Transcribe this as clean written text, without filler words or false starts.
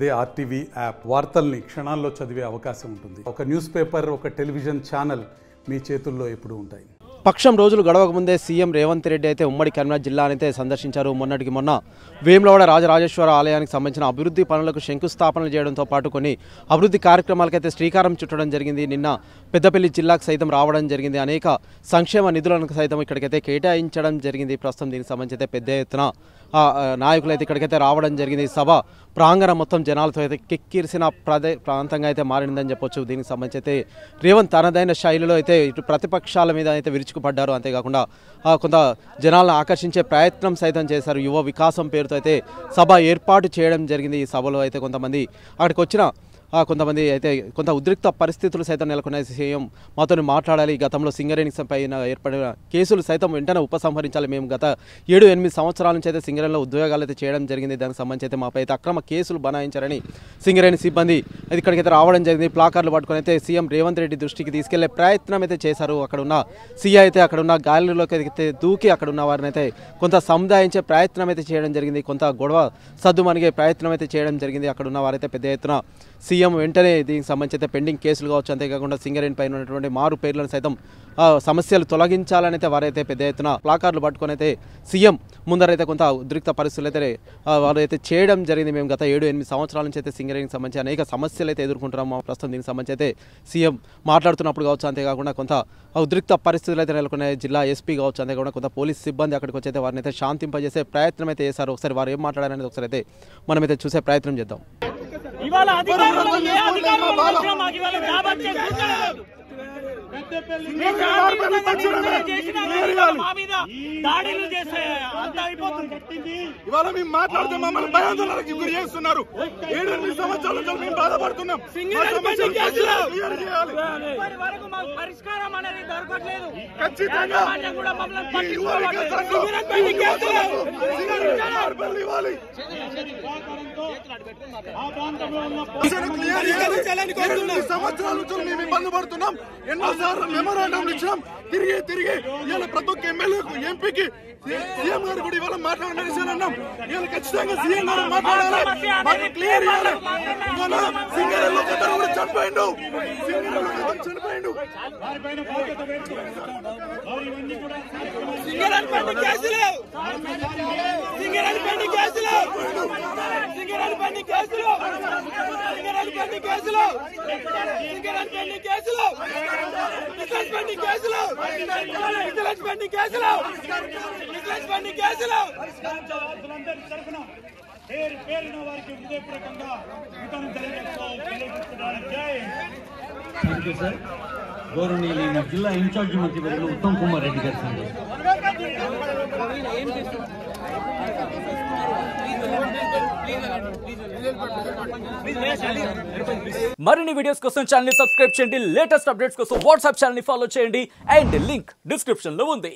అదే RTV app వార్తల్ని క్షణాల్లో చదివే అవకాశం ఉంటుంది. ఒక న్యూస్ పేపర్, ఒక టెలివిజన్ ఛానల్ మీ చేతుల్లో ఎప్పుడూ ఉంటాయి. పక్షం రోజులు గడవక ముందే సీఎం రేవంత్ రెడ్డి అయితే ఉమ్మడి కరీంనగర్ జిల్లానైతే సందర్శించారు. మొన్నటికి మొన్న వేములవాడ రాజరాజేశ్వర ఆలయానికి సంబంధించిన అభివృద్ధి పనులకు శంకుస్థాపనలు చేయడంతో పాటు కొన్ని అభివృద్ధి కార్యక్రమాలకైతే శ్రీకారం చుట్టడం జరిగింది. నిన్న పెద్దపల్లి జిల్లాకు సైతం రావడం జరిగింది. అనేక సంక్షేమ నిధులను సైతం ఇక్కడికైతే కేటాయించడం జరిగింది. ప్రస్తుతం దీనికి సంబంధించి అయితే పెద్ద ఎత్తున నాయకులు అయితే ఇక్కడికైతే రావడం జరిగింది. సభ ప్రాంగణం మొత్తం జనాలతో అయితే కిక్కిరిసిన ప్రాంతంగా అయితే మారిందని చెప్పొచ్చు. దీనికి సంబంధించి అయితే రేవంత్ తనదైన శైలిలో అయితే ఇటు ప్రతిపక్షాల మీద అయితే విరుచుకుపడ్డారు. అంతేకాకుండా కొంత జనాలను ఆకర్షించే ప్రయత్నం సైతం చేశారు. యువ వికాసం పేరుతో అయితే సభ ఏర్పాటు చేయడం జరిగింది. ఈ సభలో అయితే కొంతమంది అక్కడికి వచ్చిన కొంతమంది అయితే కొంత ఉద్రిక్త పరిస్థితులు సైతం నెలకొన్నాయి. సీఎం మాతో మాట్లాడాలి, గతంలో సింగరేణి పైన ఏర్పడిన కేసులు సైతం వెంటనే ఉపసంహరించాలి. మేము గత 7-8 సంవత్సరాల నుంచి అయితే సింగరేణిలో ఉద్యోగాలు అయితే చేయడం జరిగింది. దానికి సంబంధించి అయితే మాపై అయితే అక్రమ కేసులు బనాయించారని సింగరేణి సిబ్బంది ఇక్కడికైతే రావడం జరిగింది. ప్లాకార్డులు పట్టుకొని అయితే సీఎం రేవంత్ రెడ్డి దృష్టికి తీసుకెళ్లే ప్రయత్నం అయితే చేశారు. అక్కడ ఉన్న సీఐ అయితే అక్కడ ఉన్న గ్యాలరీలోకి అయితే దూకి అక్కడ ఉన్న వారిని అయితే కొంత సముదాయించే ప్రయత్నం అయితే చేయడం జరిగింది. కొంత గొడవ సద్దుమణిగే ప్రయత్నం అయితే చేయడం జరిగింది. అక్కడ ఉన్న వారైతే పెద్ద ఎత్తున సీఎం వెంటనే దీనికి సంబంధించి అయితే పెండింగ్ కేసులు కావచ్చు, అంతేకాకుండా సింగరేణి పైన ఉన్నటువంటి మారు పేర్లను సైతం సమస్యలు తొలగించాలని అయితే వారైతే పెద్ద ఎత్తున ప్లాకార్డులు పట్టుకొని అయితే సీఎం ముందరైతే కొంత ఉద్రిక్త పరిస్థితులు అయితే వారైతే చేయడం జరిగింది. మేము గత 7-8 సంవత్సరాల నుంచి అయితే సింగరేణికి సంబంధించి అనేక సమస్యలు అయితే ఎదుర్కొంటున్నాము. ప్రస్తుతం దీనికి సంబంధించి అయితే సీఎం మాట్లాడుతున్నప్పుడు కావచ్చు, అంతేకాకుండా కొంత ఉద్రిక్త పరిస్థితులు అయితే నెలకొన్నాయి. జిల్లా ఎస్పీ కావచ్చు, అంతేకాకుండా కొంత పోలీస్ సిబ్బంది అక్కడికి వచ్చి అయితే వారిని అయితే శాంతింపజేసే ప్రయత్నం అయితే చేశారు. ఒకసారి వారు ఏం మాట్లాడారనేది ఒకసారి అయితే మనమైతే చూసే ప్రయత్నం చేద్దాం. ఇవాళ అధికారులు ఏ అధికారులు వచ్చినా మాకు ఇవాళ జాబ్ వచ్చే కూర్చోలేదు. మా మీద దాడులు చేస్తే అంత అయిపోతుంది. ఇవాళ మేము మాట్లాడితే మమ్మల్ని భయాందోళనకి గురి చేస్తున్నారు. 7-8 సంవత్సరాల నుంచి మేము బాధపడుతున్నాం. ఇప్పటి వరకు మాకు పరిష్కారం అనేది దొరకట్లేదు. ఖచ్చితంగా కూడా మమ్మల్ని సంవత్సరాల నుంచి మేము ఇబ్బంది పడుతున్నాం. ఎన్నోసార్లు మెమోరాండం ఇచ్చినాం. తిరిగి ఇవాళ ప్రతి ఒక్క ఎమ్మెల్యేకు, ఎంపీకి, సీఎం గారు కూడా ఇవాళ మాట్లాడాలన్నాం. ఇవాళ ఖచ్చితంగా సీఎం గారు మాట్లాడాలి, మాకు క్లియర్ ఇవ్వాలి. ఇవాళ సింగరేణిలో ఒకతను కూడా చనిపోయిండు. గౌరవనీయులైన జిల్లా ఇన్ఛార్జ్ మంత్రి వర్యులు ఉత్తమ్ కుమార్ రెడ్డి గారు మరిన్ని వీడియోస్ కోసం ఛానల్ ని సబ్స్క్రైబ్ చేయండి. లేటెస్ట్ అప్డేట్స్ కోసం వాట్సాప్ ఛానల్ ని ఫాలో చేయండి. అండ్ లింక్ డిస్క్రిప్షన్ లో ఉంది.